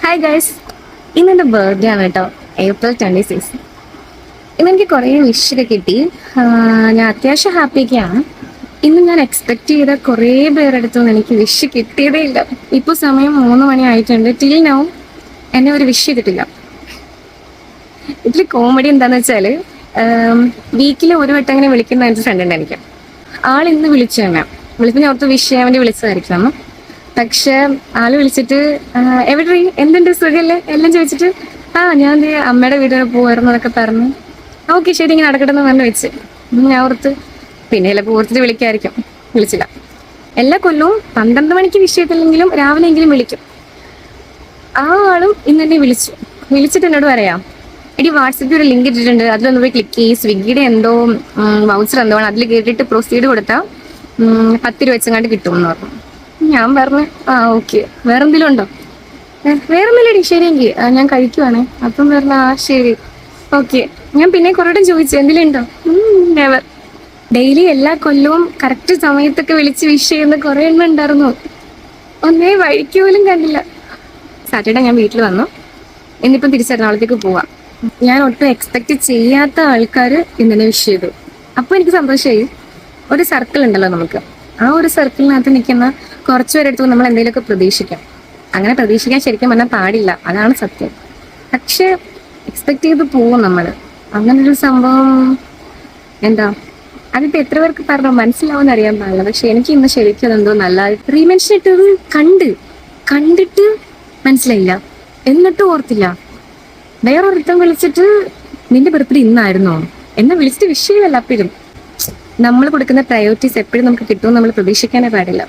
Hi guys, ഇന്നെൻ്റെ birthday ആണ് കേട്ടോ. April 26. ഇന്നെനിക്ക് കുറേ വിഷൊക്കെ കിട്ടി. ഞാൻ അത്യാവശ്യം ഹാപ്പിയൊക്കെയാണ്. ഇന്ന് ഞാൻ എക്സ്പെക്ട് ചെയ്ത കുറേ പേരെടുത്തൊന്നും എനിക്ക് വിഷ് കിട്ടിയതേ ഇല്ല. ഇപ്പോൾ സമയം 3 മണി ആയിട്ടുണ്ട്. ടിൽ നൗ എന്നെ ഒരു വിഷ് ചെയ്തിട്ടില്ല. ഇതിൽ കോമഡി എന്താണെന്ന് വെച്ചാൽ, വീക്കിൽ ഒരു വട്ടം അങ്ങനെ വിളിക്കുന്ന എൻ്റെ ഫ്രണ്ട് ഉണ്ട് എനിക്ക്. ആൾ ഇന്ന് വിളിച്ചു തന്നെ. വിളിച്ച് ഞാൻ ഓർത്ത് വിഷ് ചെയ്യാൻ വേണ്ടി വിളിച്ചതായിരിക്കണം. പക്ഷെ ആള് വിളിച്ചിട്ട് എവിടെ എന്തുണ്ട് സുഖല്ലേ എല്ലാം ചോദിച്ചിട്ട് ഞാൻ അമ്മയുടെ വീട് വരെ പോവായിരുന്നു എന്നൊക്കെ പറഞ്ഞു. ഓക്കെ ശരി, ഇങ്ങനെ നടക്കട്ടെ എന്ന് പറഞ്ഞു വെച്ച്. ഞാൻ ഓർത്ത് പിന്നെ ചിലപ്പോൾ ഓർത്തിട്ട് വിളിക്കായിരിക്കും. വിളിച്ചില്ല. എല്ലാ കൊല്ലവും 12 മണിക്ക് വിഷയത്തില്ലെങ്കിലും രാവിലെ എങ്കിലും വിളിക്കും. ആ ആളും ഇന്ന് എന്നെ വിളിച്ചിട്ട് എന്നോട് പറയാം, എടി വാട്സപ്പിൽ ഒരു ലിങ്ക് ഇട്ടിട്ടുണ്ട്, അതിലൊന്ന് പോയി ക്ലിക്ക് ചെയ്ത് സ്വിഗ്ഗിയുടെ എന്തോ വൗച്ചർ എന്തോ ആണ്, അതിൽ കേട്ടിട്ട് പ്രൊസീഡ് കൊടുത്താൽ 10 രൂപ വെച്ചങ്ങാണ്ട് കിട്ടും എന്ന് പറഞ്ഞു. ഞാൻ പറഞ്ഞു ഓക്കെ, വേറെന്തെങ്കിലും ഉണ്ടോ? വേറൊന്നുമില്ലടി, ശരിയെങ്കിൽ ഞാൻ കഴിക്കുവാണേ. അപ്പം പറഞ്ഞു ശരി ഓക്കെ. ഞാൻ പിന്നെ കുറേ ചോദിച്ചു എന്തെങ്കിലും ഉണ്ടോ. നെവർ. ഡെയിലി എല്ലാ കൊല്ലവും കറക്റ്റ് സമയത്തൊക്കെ വിളിച്ച് വിഷ് ചെയ്യുന്ന കുറേ എണ്ണം ഉണ്ടായിരുന്നു. ഒന്നേ വഴിക്ക് പോലും കണ്ടില്ല. സാറ്റർഡേ ഞാൻ വീട്ടിൽ വന്നു. ഇന്നിപ്പം തിരിച്ചെറണാകുളത്തേക്ക് പോവാം. ഞാൻ ഒട്ടും എക്സ്പെക്ട് ചെയ്യാത്ത ആൾക്കാർ ഇന്നലെ വിഷ് ചെയ്തു. അപ്പോൾ എനിക്ക് സന്തോഷമായി. ഒരു സർക്കിൾ ഉണ്ടല്ലോ നമുക്ക്, ആ ഒരു സർക്കിളിനകത്ത് നിൽക്കുന്ന കുറച്ചു പേരെടുത്ത് നമ്മൾ എന്തെങ്കിലുമൊക്കെ പ്രതീക്ഷിക്കാം. അങ്ങനെ പ്രതീക്ഷിക്കാൻ ശരിക്കും പറഞ്ഞാൽ പാടില്ല, അതാണ് സത്യം. പക്ഷെ എക്സ്പെക്ട് ചെയ്ത് പോവും നമ്മൾ. അങ്ങനൊരു സംഭവം എന്താ, അതിപ്പോൾ എത്ര പേർക്ക് പറഞ്ഞോ മനസ്സിലാവുമെന്ന് അറിയാൻ പാടില്ല. പക്ഷെ എനിക്ക് ഇന്ന് ശരിക്കും എന്തോ നല്ല റീമെൻഷൻ ഇട്ടത് കണ്ടിട്ട് മനസ്സിലായില്ല, എന്നിട്ടും ഓർത്തില്ല. വേറൊരുത്തം വിളിച്ചിട്ട് നിന്റെ ബർത്ത്ഡേ ഇന്നായിരുന്നോ, എന്നെ വിളിച്ചിട്ട് വിഷയമല്ല. അപ്പോഴും നമ്മൾ കൊടുക്കുന്ന പ്രയോറിറ്റീസ് എപ്പോഴും നമുക്ക് കിട്ടുമെന്ന് നമ്മൾ പ്രതീക്ഷിക്കാനേ പാടില്ല.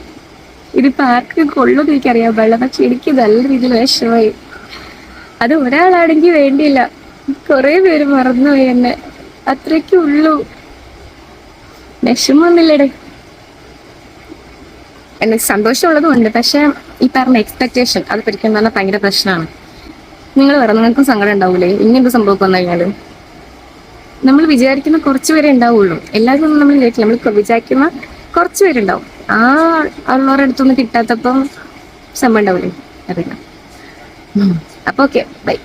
ഇതിപ്പോൾ ആർക്കും കൊള്ളുമെന്ന് എനിക്കറിയാൻ പാടില്ല, പക്ഷെ എനിക്ക് നല്ല രീതിയിൽ വിഷമമായി. അത് ഒരാളാണെങ്കിൽ വേണ്ടിയില്ല, കുറേ പേര് മറന്നുപോയി എന്നെ. അത്രയ്ക്കേ ഉള്ളൂ. വിഷമമൊന്നുമില്ലടേ. എനിക്ക് സന്തോഷമുള്ളതും ഉണ്ട്, പക്ഷെ ഈ പറഞ്ഞ എക്സ്പെക്ടേഷൻ അത് പഠിക്കാൻ പറഞ്ഞാൽ ഭയങ്കര പ്രശ്നമാണ്. നിങ്ങൾ പറ, നിങ്ങൾക്കും സങ്കടം ഉണ്ടാവൂലേ ഇങ്ങനത്തെ സംഭവമൊക്കെ വന്നു കഴിഞ്ഞാൽ? നമ്മൾ വിചാരിക്കുന്ന കുറച്ച് പേരെ ഉണ്ടാവുള്ളൂ. എല്ലാവരും ഒന്നും നമ്മൾ വിചാരിക്കില്ല. നമ്മൾ വിചാരിക്കുന്ന കുറച്ച് പേരുണ്ടാവും. ഉള്ളവരുടെ അടുത്തൊന്നും കിട്ടാത്തപ്പം സംഭവം ഉണ്ടാവില്ലേ, അറിയില്ല. അപ്പോൾ ഓക്കെ, ബൈ.